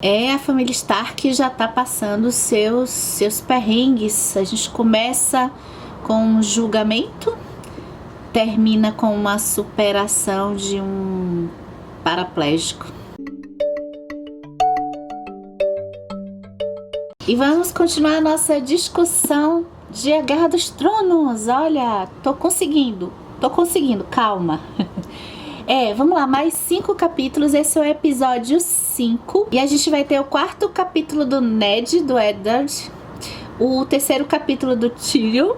A família Stark já tá passando seus perrengues. A gente começa com um julgamento, termina com uma superação de um paraplégico. E vamos continuar a nossa discussão de A Guerra dos Tronos. Olha, tô conseguindo, calma. Vamos lá, mais 5 capítulos, esse é o episódio 5. E a gente vai ter o 4º capítulo do Ned, do Eddard, o 3º capítulo do Tyrion,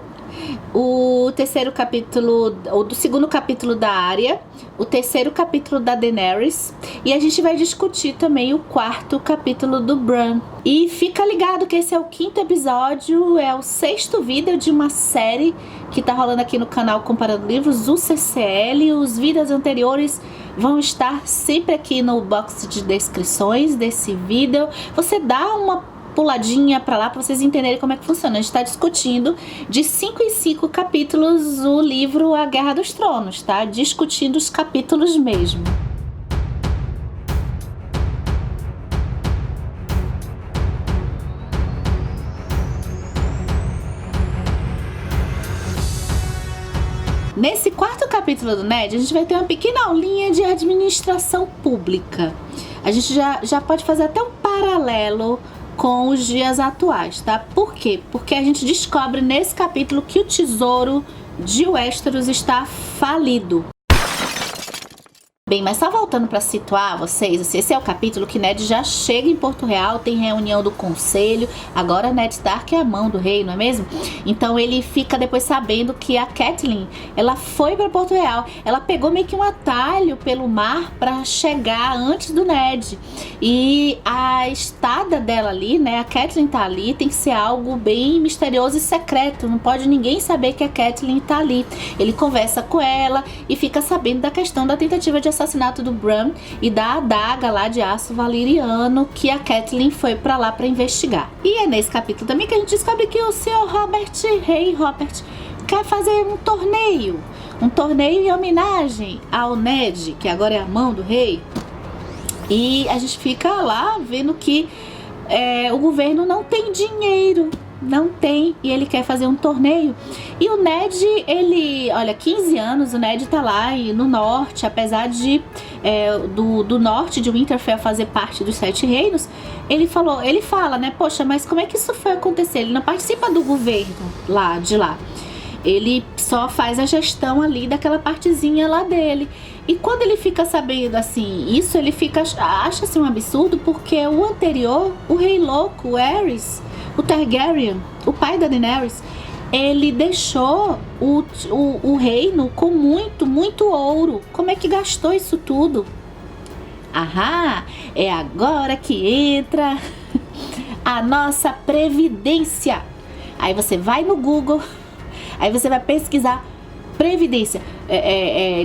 o 3º capítulo, ou do 2º capítulo da Arya, o 3º capítulo da Daenerys, e a gente vai discutir também o 4º capítulo do Bran. E fica ligado que esse é o 5º episódio, é o 6º vídeo de uma série que tá rolando aqui no canal Comparando Livros, o CCL. Os vídeos anteriores vão estar sempre aqui no box de descrições desse vídeo. Você dá uma puladinha pra lá pra vocês entenderem como é que funciona. A gente tá discutindo de 5 em 5 capítulos o livro A Guerra dos Tronos, tá? Discutindo os capítulos mesmo. Nesse 4º capítulo do Ned, a gente vai ter uma pequena aulinha de administração pública. A gente já pode fazer até um paralelo com os dias atuais, tá? Por quê? Porque a gente descobre nesse capítulo que o tesouro de Westeros está falido. Bem, mas só voltando para situar vocês, esse é o capítulo que Ned já chega em Porto Real, tem reunião do conselho. Agora Ned Stark é a mão do rei, não é mesmo? Então ele fica depois sabendo que a Catelyn, ela foi para Porto Real. Ela pegou meio que um atalho pelo mar para chegar antes do Ned. E a estada dela ali, né? A Catelyn tá ali, tem que ser algo bem misterioso e secreto. Não pode ninguém saber que a Catelyn tá ali. Ele conversa com ela e fica sabendo da questão da tentativa de assassinato do Bran e da adaga lá de aço valeriano que a Catelyn foi pra lá pra investigar. E é nesse capítulo também que a gente descobre que o Sr. Rei Robert, quer fazer um torneio em homenagem ao Ned, que agora é a mão do rei. E a gente fica lá vendo que o governo não tem dinheiro. Não tem, e ele quer fazer um torneio. E o Ned, olha, 15 anos, o Ned tá lá no norte, apesar de do norte de Winterfell fazer parte dos 7 reinos. Ele fala, né, poxa, mas como é que isso foi acontecer? Ele não participa do governo de lá. Ele só faz a gestão ali daquela partezinha lá dele. E quando ele fica sabendo assim, isso ele acha assim um absurdo, porque o anterior, o rei louco, o Aerys, o Targaryen, o pai da Daenerys, ele deixou o reino com muito ouro. Como é que gastou isso tudo? Ahá, é agora que entra a nossa previdência. Aí você vai no Google, aí você vai pesquisar previdência,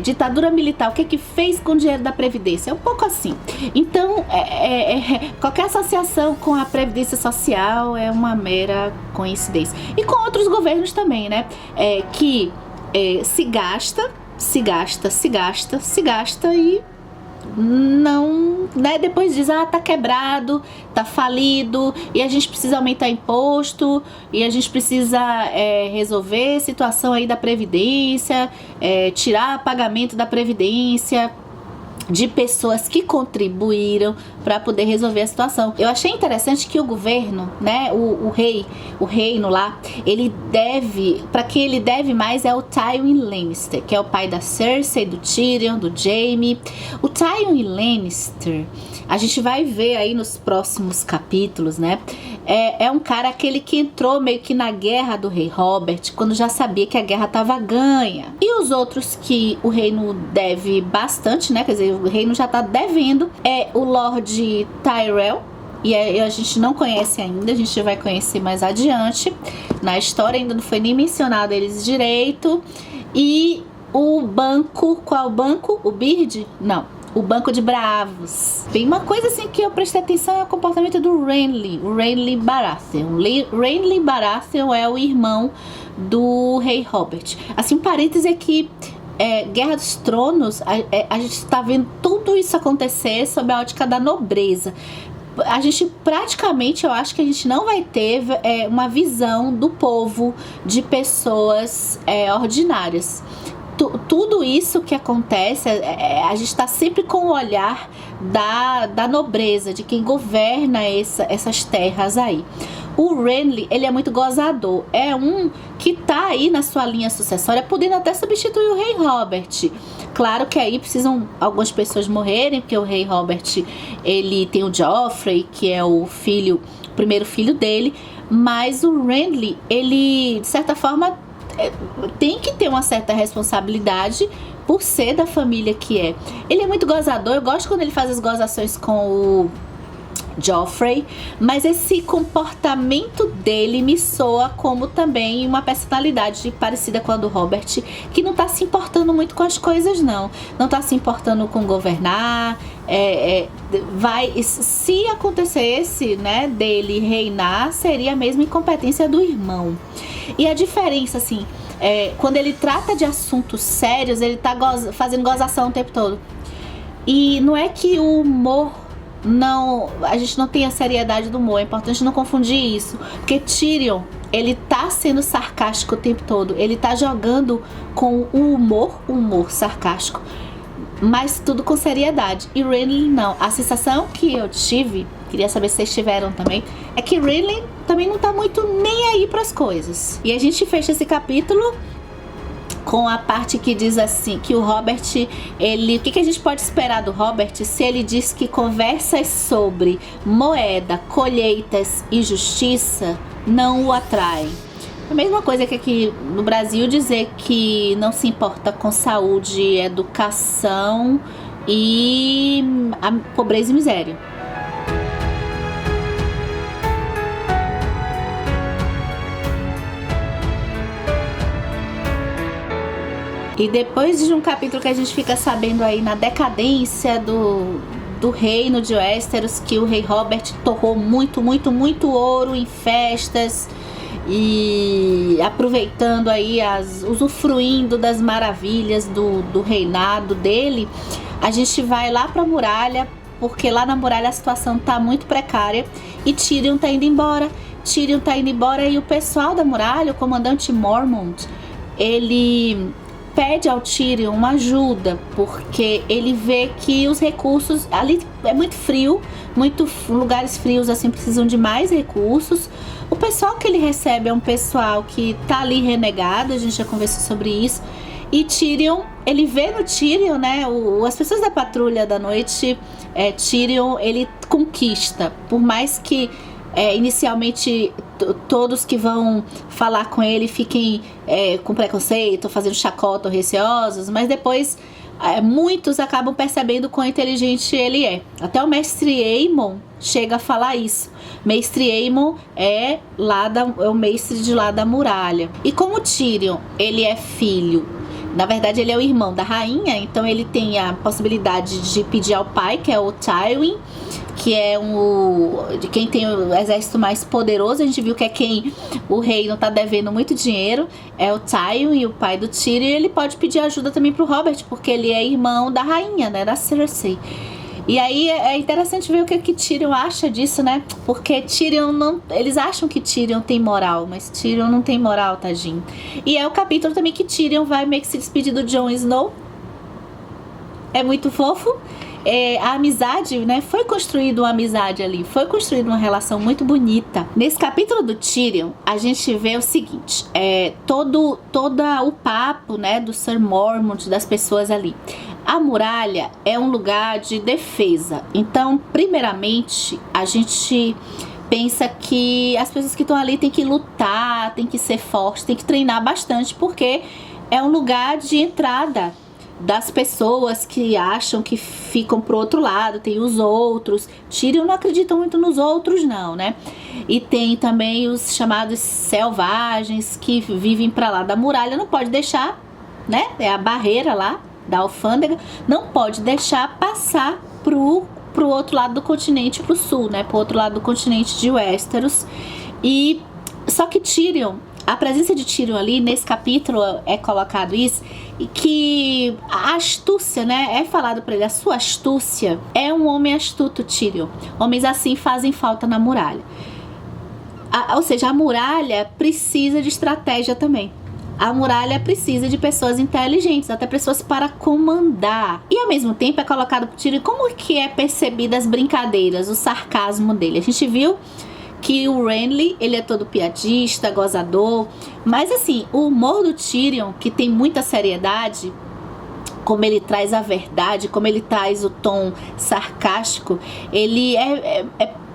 ditadura militar, o que fez com o dinheiro da previdência? É um pouco assim. Então, qualquer associação com a previdência social é uma mera coincidência. E com outros governos também, né? Que se gasta e não, né? Depois diz, tá quebrado, tá falido, e a gente precisa aumentar imposto, e a gente precisa resolver a situação aí da Previdência, tirar pagamento da Previdência de pessoas que contribuíram para poder resolver a situação. Eu achei interessante que o governo, né, o reino lá, ele deve, para quem ele deve mais é o Tywin Lannister, que é o pai da Cersei, do Tyrion, do Jaime. O Tywin Lannister, a gente vai ver aí nos próximos capítulos, né, é um cara aquele que entrou meio que na guerra do rei Robert, quando já sabia que a guerra estava ganha. E os outros que o reino deve bastante, né, quer dizer, o reino já tá devendo, é o Lord Tyrell, e a gente não conhece ainda, a gente vai conhecer mais adiante na história, ainda não foi nem mencionado eles direito. E o banco, qual banco? O Byrd? Não, o Banco de Bravos. Tem uma coisa assim que eu prestei atenção, é o comportamento do Renly, o Renly Baratheon. O Renly Baratheon é o irmão do rei Robert. Assim, um parêntese aqui, Guerra dos Tronos, a gente está vendo tudo isso acontecer sob a ótica da nobreza. a gente praticamente, eu acho que a gente não vai ter uma visão do povo, de pessoas ordinárias. Tudo isso que acontece, a gente está sempre com o olhar da nobreza, de quem governa essas terras aí. O Renly, ele é muito gozador, é um que tá aí na sua linha sucessória, podendo até substituir o rei Robert. Claro que aí precisam algumas pessoas morrerem, porque o rei Robert, ele tem o Joffrey, que é o primeiro filho dele, mas o Renly, ele, de certa forma, tem que ter uma certa responsabilidade por ser da família que é. Ele é muito gozador, eu gosto quando ele faz as gozações com o Joffrey, mas esse comportamento dele me soa como também uma personalidade parecida com a do Robert, que não tá se importando muito com as coisas, não tá se importando com governar. Se acontecesse, né, dele reinar, seria a mesma incompetência do irmão. E a diferença, assim, quando ele trata de assuntos sérios, ele tá fazendo gozação o tempo todo. E não é que o humor a gente não tem a seriedade do humor, é importante não confundir isso, porque Tyrion, ele tá sendo sarcástico o tempo todo, ele tá jogando com o humor sarcástico, mas tudo com seriedade. E Renly não. A sensação que eu tive, queria saber se vocês tiveram também, é que Renly também não tá muito nem aí pras coisas. E a gente fecha esse capítulo com a parte que diz assim, que o Robert, o que a gente pode esperar do Robert se ele diz que conversas sobre moeda, colheitas e justiça não o atraem? A mesma coisa que aqui no Brasil dizer que não se importa com saúde, educação e a pobreza e miséria. E depois de um capítulo que a gente fica sabendo aí na decadência do reino de Westeros, que o rei Robert torrou muito ouro em festas e aproveitando aí, usufruindo das maravilhas do reinado dele, a gente vai lá pra muralha, porque lá na muralha a situação tá muito precária e Tyrion tá indo embora. E o pessoal da muralha, o comandante Mormont, ele pede ao Tyrion uma ajuda, porque ele vê que os recursos ali é muito frio, lugares frios assim precisam de mais recursos. O pessoal que ele recebe é um pessoal que tá ali renegado, a gente já conversou sobre isso. E Tyrion, ele vê no Tyrion, né, as pessoas da patrulha da noite, Tyrion, ele conquista, por mais que inicialmente todos que vão falar com ele fiquem com preconceito, fazendo chacota ou receosos, mas depois muitos acabam percebendo quão inteligente ele é. Até o mestre Aemon chega a falar isso. Mestre Aemon é o mestre de lá da muralha. E como Tyrion, ele é filho, na verdade ele é o irmão da rainha, então ele tem a possibilidade de pedir ao pai, que é o Tywin, que é de quem tem o exército mais poderoso. A gente viu que é quem o rei não tá devendo muito dinheiro, é o Tywin, o pai do Tyrion. E ele pode pedir ajuda também pro Robert, porque ele é irmão da rainha, né, da Cersei. E aí é interessante ver o que Tyrion acha disso, né? Porque Tyrion não... Eles acham que Tyrion tem moral, mas Tyrion não tem moral, tadinho. E é o capítulo também que Tyrion vai meio que se despedir do Jon Snow. É muito fofo. A amizade, né? Foi construída uma amizade ali. Foi construída uma relação muito bonita. Nesse capítulo do Tyrion, a gente vê o seguinte. Todo o papo, né? Do Sir Mormont, das pessoas ali. A muralha é um lugar de defesa. Então, primeiramente, a gente pensa que as pessoas que estão ali têm que lutar, têm que ser fortes, têm que treinar bastante, porque é um lugar de entrada das pessoas que acham que ficam pro outro lado. Tem os outros. Tyrion não acredita muito nos outros, não, né? E tem também os chamados selvagens que vivem para lá da muralha. Não pode deixar, né? É a barreira lá da alfândega, não pode deixar passar pro outro lado do continente, pro sul, né, pro outro lado do continente de Westeros. E só que Tyrion, A presença de Tyrion ali, nesse capítulo é colocado isso, e que a astúcia, né, é falado pra ele, a sua astúcia, é um homem astuto, Tyrion. Homens assim fazem falta na muralha. Ou seja, a muralha precisa de estratégia também. A muralha precisa de pessoas inteligentes, até pessoas para comandar. E ao mesmo tempo é colocado por Tyrion como que é percebida as brincadeiras, o sarcasmo dele. A gente viu que o Renly, ele é todo piadista, gozador, mas assim, o humor do Tyrion, que tem muita seriedade, como ele traz a verdade, como ele traz o tom sarcástico, ele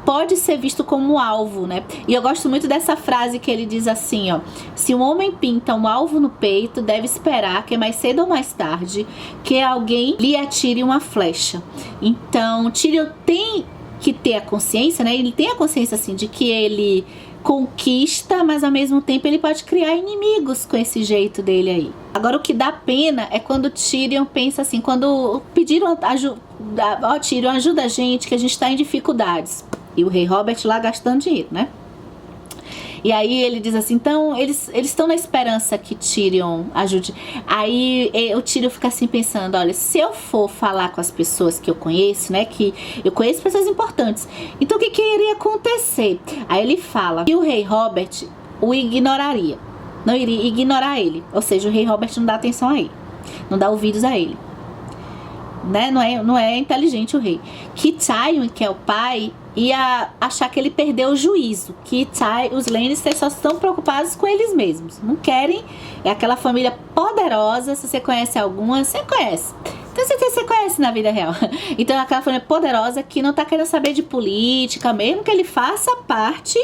pode ser visto como alvo, né? E eu gosto muito dessa frase que ele diz assim, ó: se um homem pinta um alvo no peito, deve esperar que mais cedo ou mais tarde que alguém lhe atire uma flecha. Então, Tyrion tem que ter a consciência, né? Ele tem a consciência assim de que ele conquista, mas ao mesmo tempo ele pode criar inimigos com esse jeito dele aí. Agora, o que dá pena é quando Tyrion pensa assim, quando pediram ó, Tyrion, ajuda a gente que a gente tá em dificuldades. E o rei Robert lá gastando dinheiro, né? E aí ele diz assim, então eles estão na esperança que Tyrion ajude. Aí o Tyrion fica assim pensando, olha, se eu for falar com as pessoas que eu conheço, né, que eu conheço pessoas importantes, então o que iria acontecer? Aí ele fala que o rei Robert o ignoraria, não iria ignorar ele, ou seja, o rei Robert não dá atenção a ele, não dá ouvidos a ele, né? Não é inteligente o rei. Que Tywin, que é o pai, ia achar que ele perdeu o juízo, que os Lannister só estão preocupados com eles mesmos, não querem, é aquela família poderosa. Se você conhece alguma, você conhece, então você conhece na vida real. Então é aquela família poderosa que não tá querendo saber de política, mesmo que ele faça parte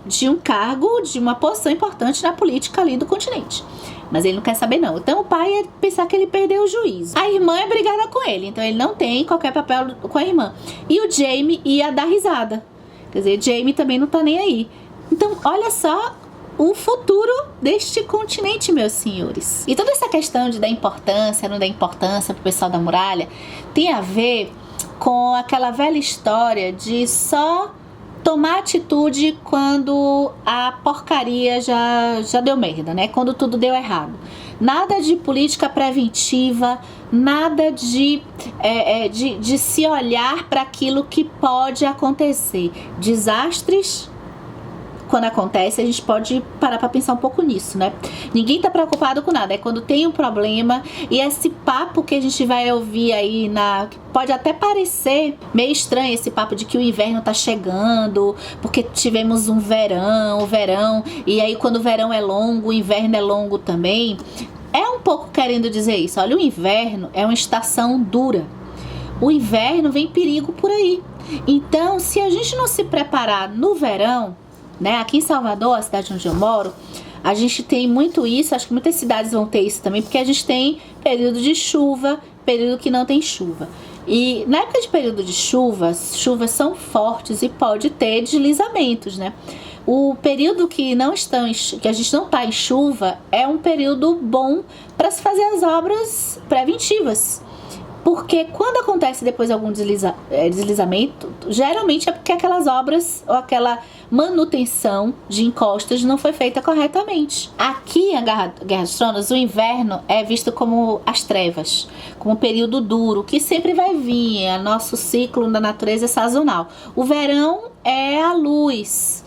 de um cargo, de uma posição importante na política ali do continente, mas ele não quer saber não. Então o pai ia pensar que ele perdeu o juízo. A irmã é brigada com ele, então ele não tem qualquer papel com a irmã. E o Jaime ia dar risada, quer dizer, Jaime também não tá nem aí. Então olha só o futuro deste continente, meus senhores. E toda essa questão de dar importância, não dar importância pro pessoal da muralha, tem a ver com aquela velha história de só tomar atitude quando a porcaria já deu merda, né? Quando tudo deu errado. Nada de política preventiva, nada de se olhar para aquilo que pode acontecer. Desastres, quando acontece, a gente pode parar para pensar um pouco nisso, né? Ninguém tá preocupado com nada, é quando tem um problema. E esse papo que a gente vai ouvir aí, pode até parecer meio estranho, esse papo de que o inverno tá chegando, porque tivemos um verão, e aí quando o verão é longo, o inverno é longo também. É um pouco querendo dizer isso. Olha, o inverno é uma estação dura. O inverno vem perigo por aí. Então, se a gente não se preparar no verão, né? Aqui em Salvador, a cidade onde eu moro, a gente tem muito isso. Acho que muitas cidades vão ter isso também, porque a gente tem período de chuva, período que não tem chuva. E na época de período de chuvas são fortes e pode ter deslizamentos, né? O período que a gente não está em chuva é um período bom para se fazer as obras preventivas. Porque quando acontece depois algum deslizamento, geralmente é porque aquelas obras ou aquela manutenção de encostas não foi feita corretamente. Aqui em Guerra dos Tronos, o inverno é visto como as trevas, como um período duro, que sempre vai vir. Nosso ciclo da natureza é sazonal. O verão é a luz,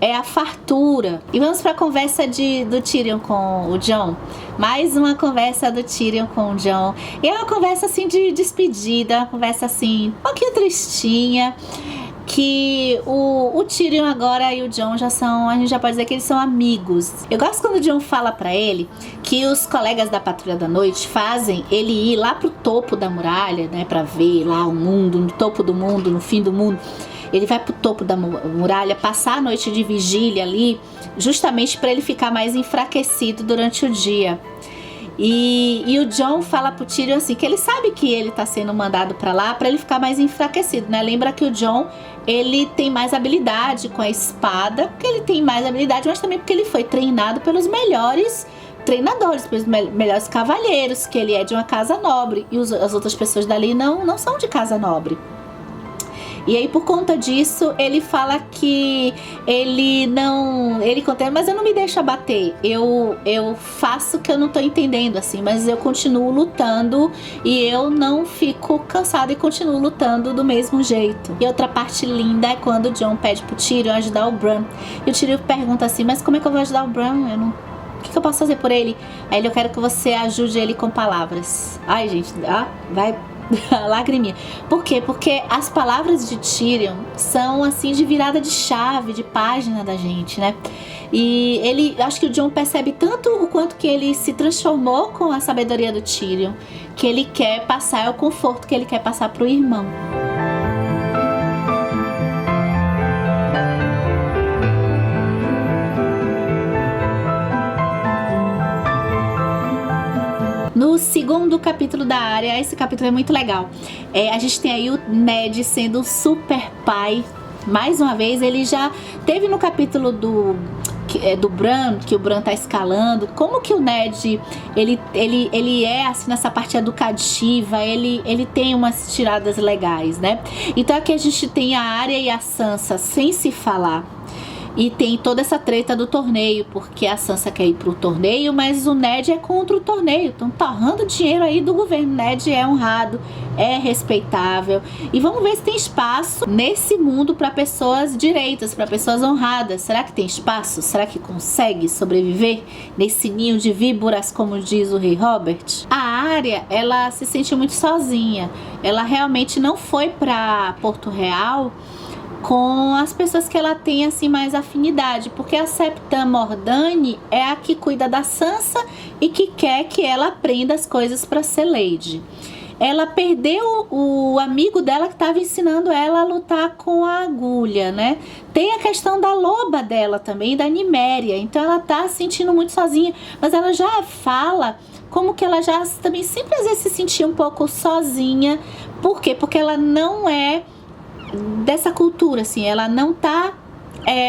é a fartura. E vamos para a conversa do Tyrion com o Jon. Mais uma conversa do Tyrion com o Jon. E é uma conversa assim de despedida, uma conversa assim um pouquinho tristinha, que o Tyrion agora e o Jon a gente já pode dizer que eles são amigos. Eu gosto quando o Jon fala pra ele que os colegas da Patrulha da Noite fazem ele ir lá pro topo da muralha, né, pra ver lá o mundo, no topo do mundo, no fim do mundo. Ele vai pro topo da muralha, passar a noite de vigília ali, justamente para ele ficar mais enfraquecido durante o dia. E o Jon fala pro Tyrion assim, que ele sabe que ele tá sendo mandado pra lá para ele ficar mais enfraquecido, né? Lembra que o Jon, ele tem mais habilidade com a espada, porque ele tem mais habilidade, mas também porque ele foi treinado pelos melhores treinadores, pelos melhores cavalheiros, que ele é de uma casa nobre, e as outras pessoas dali não são de casa nobre. E aí por conta disso ele fala que ele contém, mas eu não me deixo abater, eu faço o que eu não tô entendendo, assim, mas eu continuo lutando e eu não fico cansada e continuo lutando do mesmo jeito. E outra parte linda é quando o Jon pede pro Tyrion ajudar o Bran, e o Tyrion pergunta assim, mas como é que eu vou ajudar o Bran? O que eu posso fazer por ele? Aí eu quero que você ajude ele com palavras. Ai, gente, vai lagriminha. Por quê? Porque as palavras de Tyrion são assim de virada de chave, de página da gente, né? E acho que o Jon percebe tanto o quanto que ele se transformou com a sabedoria do Tyrion, que ele quer passar, é o conforto que ele quer passar pro irmão. No segundo capítulo da Arya, esse capítulo é muito legal. A gente tem aí o Ned sendo um super pai. Mais uma vez, ele já teve no capítulo do Bran, que o Bran tá escalando, como que o Ned, ele é assim nessa parte educativa, ele tem umas tiradas legais, né? Então aqui a gente tem a Arya e a Sansa sem se falar. E tem toda essa treta do torneio, porque a Sansa quer ir pro torneio, mas o Ned é contra o torneio. Estão torrando dinheiro aí do governo. Ned é honrado, é respeitável. E vamos ver se tem espaço nesse mundo para pessoas direitas, para pessoas honradas. Será que tem espaço? Será que consegue sobreviver nesse ninho de víboras, como diz o rei Robert? A Arya, ela se sentiu muito sozinha. Ela realmente não foi para Porto Real com as pessoas que ela tem assim mais afinidade, porque a Septa Mordane é a que cuida da Sansa e que quer que ela aprenda as coisas para ser lady. Ela perdeu o amigo dela que estava ensinando ela a lutar com a agulha, né? Tem a questão da loba dela também, da Niméria, então ela tá se sentindo muito sozinha, mas ela já fala como que ela já também sempre às vezes se sentia um pouco sozinha. Por quê? Porque ela não é dessa cultura, assim, ela não tá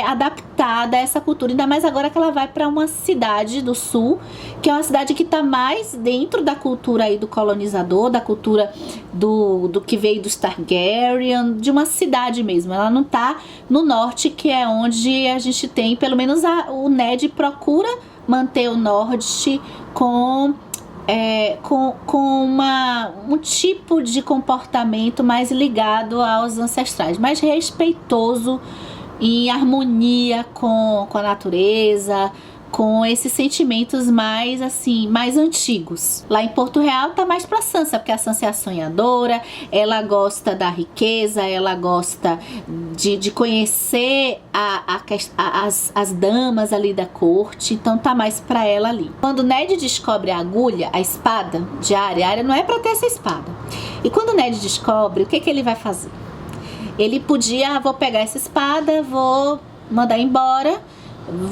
adaptada a essa cultura, ainda mais agora que ela vai para uma cidade do sul, que é uma cidade que tá mais dentro da cultura aí do colonizador, da cultura do que veio dos Targaryen, de uma cidade mesmo. Ela não tá no norte, que é onde a gente tem, pelo menos o Ned procura manter o norte com um tipo de comportamento mais ligado aos ancestrais, mais respeitoso, em harmonia com a natureza, com esses sentimentos mais assim, mais antigos. Lá em Porto Real tá mais pra Sansa, porque a Sansa é a sonhadora, ela gosta da riqueza, ela gosta de conhecer as damas ali da corte, então tá mais pra ela ali. Quando Ned descobre a agulha, a espada de Arya não é pra ter essa espada. E quando Ned descobre, o que ele vai fazer? Ele podia, vou pegar essa espada, vou mandar embora,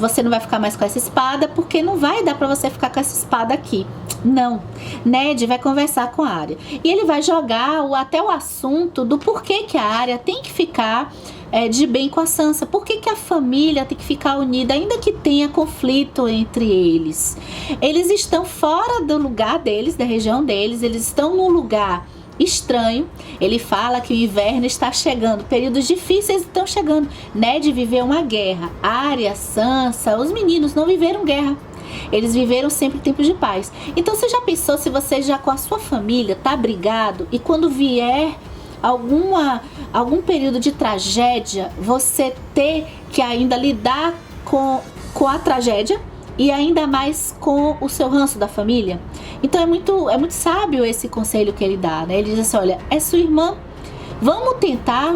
você não vai ficar mais com essa espada, porque não vai dar pra você ficar com essa espada aqui. Não. Ned vai conversar com a Arya. E ele vai jogar até o assunto do porquê que a Arya tem que ficar de bem com a Sansa. Por que a família tem que ficar unida, ainda que tenha conflito entre eles. Eles estão fora do lugar deles, da região deles, eles estão num lugar estranho. Ele fala que o inverno está chegando, períodos difíceis estão chegando. Ned viveu uma guerra, Arya, Sansa, os meninos não viveram guerra, eles viveram sempre tempos de paz. Então você já pensou, se você já com a sua família tá brigado, e quando vier algum período de tragédia, você ter que ainda lidar com a tragédia e ainda mais com o seu ranço da família? Então é muito sábio esse conselho que ele dá, né? Ele diz assim, olha, é sua irmã, vamos tentar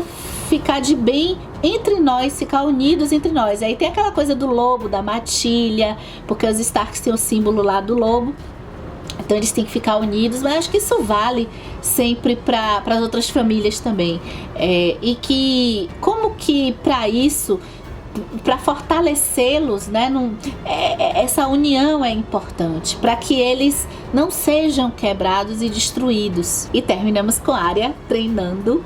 ficar de bem entre nós, ficar unidos entre nós. Aí tem aquela coisa do lobo, da matilha, porque os Starks têm o símbolo lá do lobo, então eles têm que ficar unidos, mas acho que isso vale sempre para as outras famílias também. E que, como que para isso, para fortalecê-los, né, essa união é importante, para que eles não sejam quebrados e destruídos. E terminamos com a Arya treinando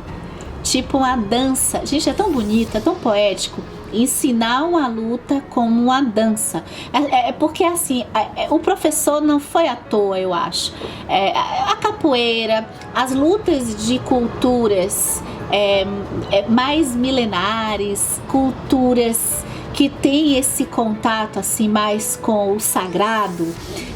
tipo uma dança. Gente, é tão bonito, é tão poético ensinar uma luta como uma dança. Porque assim, o professor não foi à toa, eu acho. A capoeira, as lutas de culturas mais milenares, culturas que tem esse contato assim mais com o sagrado,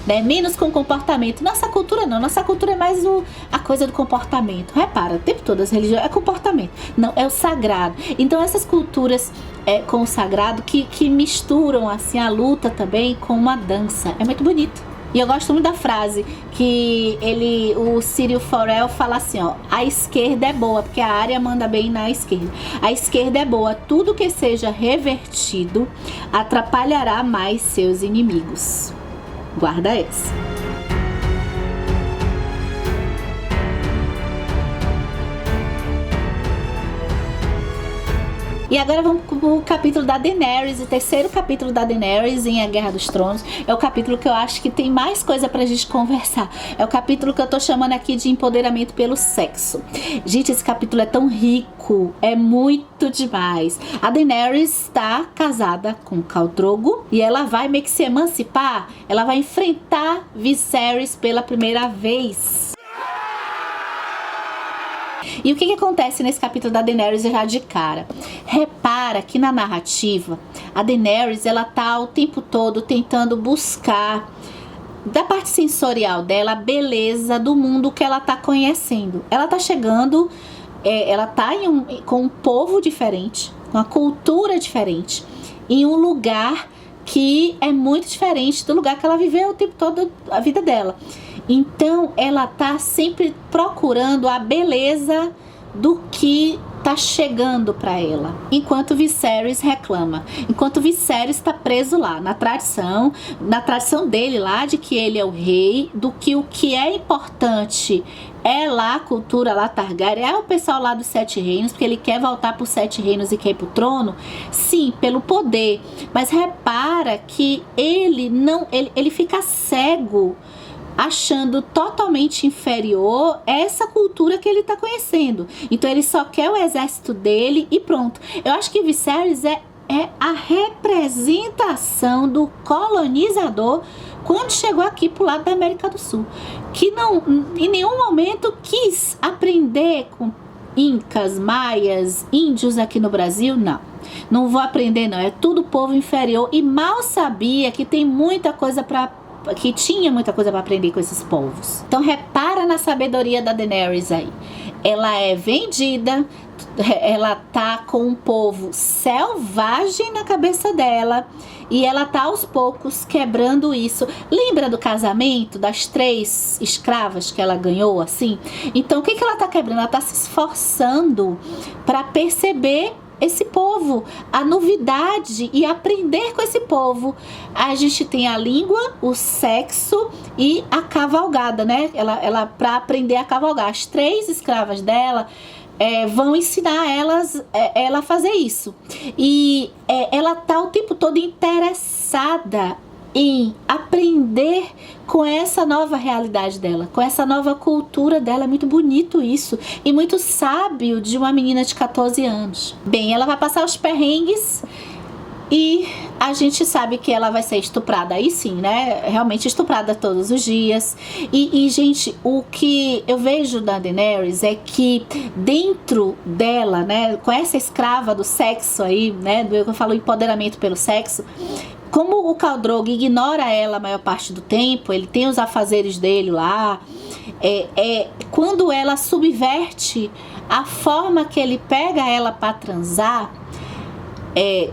né? Menos com o comportamento. Nossa cultura não, nossa cultura é mais a coisa do comportamento. Repara, o tempo todo as religiões é comportamento, não, é o sagrado. Então essas culturas com o sagrado que misturam assim a luta também com uma dança, é muito bonito. E eu gosto muito da frase que o Círio Forel fala assim, ó: a esquerda é boa, porque a área manda bem na esquerda. A esquerda é boa, tudo que seja revertido atrapalhará mais seus inimigos. Guarda essa. E agora vamos pro capítulo da Daenerys, o terceiro capítulo da Daenerys em A Guerra dos Tronos. É o capítulo que eu acho que tem mais coisa pra gente conversar. É o capítulo que eu tô chamando aqui de empoderamento pelo sexo. Gente, esse capítulo é tão rico, é muito demais. A Daenerys está casada com Khal Drogo e ela vai meio que se emancipar. Ela vai enfrentar Viserys pela primeira vez. E o que acontece nesse capítulo da Daenerys já de cara? Repara que na narrativa, a Daenerys, ela tá o tempo todo tentando buscar da parte sensorial dela a beleza do mundo que ela tá conhecendo. Ela tá chegando, ela tá com um povo diferente, uma cultura diferente, em um lugar que é muito diferente do lugar que ela viveu o tempo todo a vida dela. Então ela tá sempre procurando a beleza do que tá chegando para ela, enquanto Viserys reclama, enquanto Viserys está preso lá na tradição dele lá de que ele é o rei, do que o que é importante é lá a cultura lá Targaryen, é o pessoal lá dos 7 reinos, porque ele quer voltar para os 7 reinos e quer ir pro trono, sim, pelo poder, mas repara que ele fica cego, achando totalmente inferior essa cultura que ele está conhecendo. Então ele só quer o exército dele e pronto. Eu acho que Viserys é a representação do colonizador quando chegou aqui pro lado da América do Sul, que não em nenhum momento quis aprender com incas, maias, índios aqui no Brasil. Não vou aprender não, é tudo povo inferior, e mal sabia que tinha muita coisa para aprender com esses povos. Então repara na sabedoria da Daenerys aí. Ela é vendida, ela tá com um povo selvagem na cabeça dela e ela tá aos poucos quebrando isso. Lembra do casamento das 3 escravas que ela ganhou assim? Então o que ela tá quebrando? Ela tá se esforçando para perceber esse povo, a novidade, e aprender com esse povo. A gente tem a língua, o sexo e a cavalgada, né? Ela para aprender a cavalgar, as 3 escravas dela vão ensinar ela a fazer isso. E ela tá o tempo todo interessada em aprender com essa nova realidade dela, com essa nova cultura dela. É muito bonito isso e muito sábio de uma menina de 14 anos. Bem, ela vai passar os perrengues e a gente sabe que ela vai ser estuprada, aí sim, né? Realmente estuprada todos os dias. E gente, o que eu vejo da Daenerys é que dentro dela, né, com essa escrava do sexo aí, né, eu falo empoderamento pelo sexo, como o Khal Drogo ignora ela a maior parte do tempo, ele tem os afazeres dele lá, quando ela subverte a forma que ele pega ela para transar.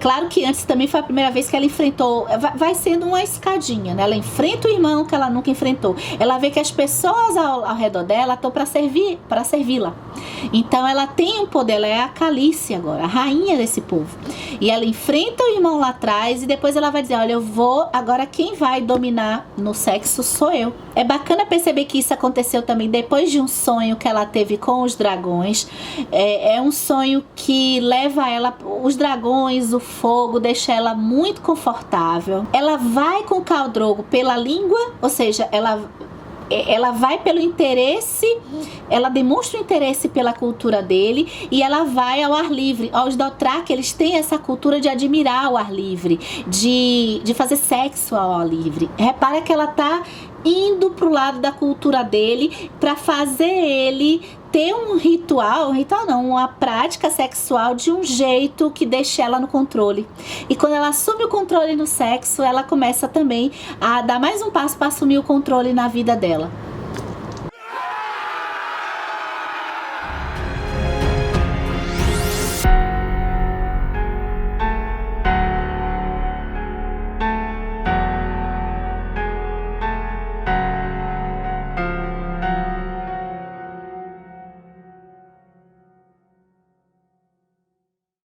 Claro que antes também foi a primeira vez que ela enfrentou, vai sendo uma escadinha, né? Ela enfrenta o irmão que ela nunca enfrentou, ela vê que as pessoas ao redor dela estão para servi-la, então ela tem um poder, ela é a Khaleesi agora, a rainha desse povo, e ela enfrenta o irmão lá atrás e depois ela vai dizer, olha, agora quem vai dominar no sexo sou eu. É bacana perceber que isso aconteceu também depois de um sonho que ela teve com os dragões. É um sonho que leva ela, os dragões, o fogo, deixa ela muito confortável. Ela vai com Khal Drogo pela língua, ou seja, ela vai pelo interesse, ela demonstra o interesse pela cultura dele, e ela vai ao ar livre. Os Dothraki, eles têm essa cultura de admirar o ar livre, de fazer sexo ao ar livre. Repara que ela tá indo pro lado da cultura dele para fazer ele ter um ritual não, uma prática sexual de um jeito que deixe ela no controle. E quando ela assume o controle no sexo, ela começa também a dar mais um passo para assumir o controle na vida dela.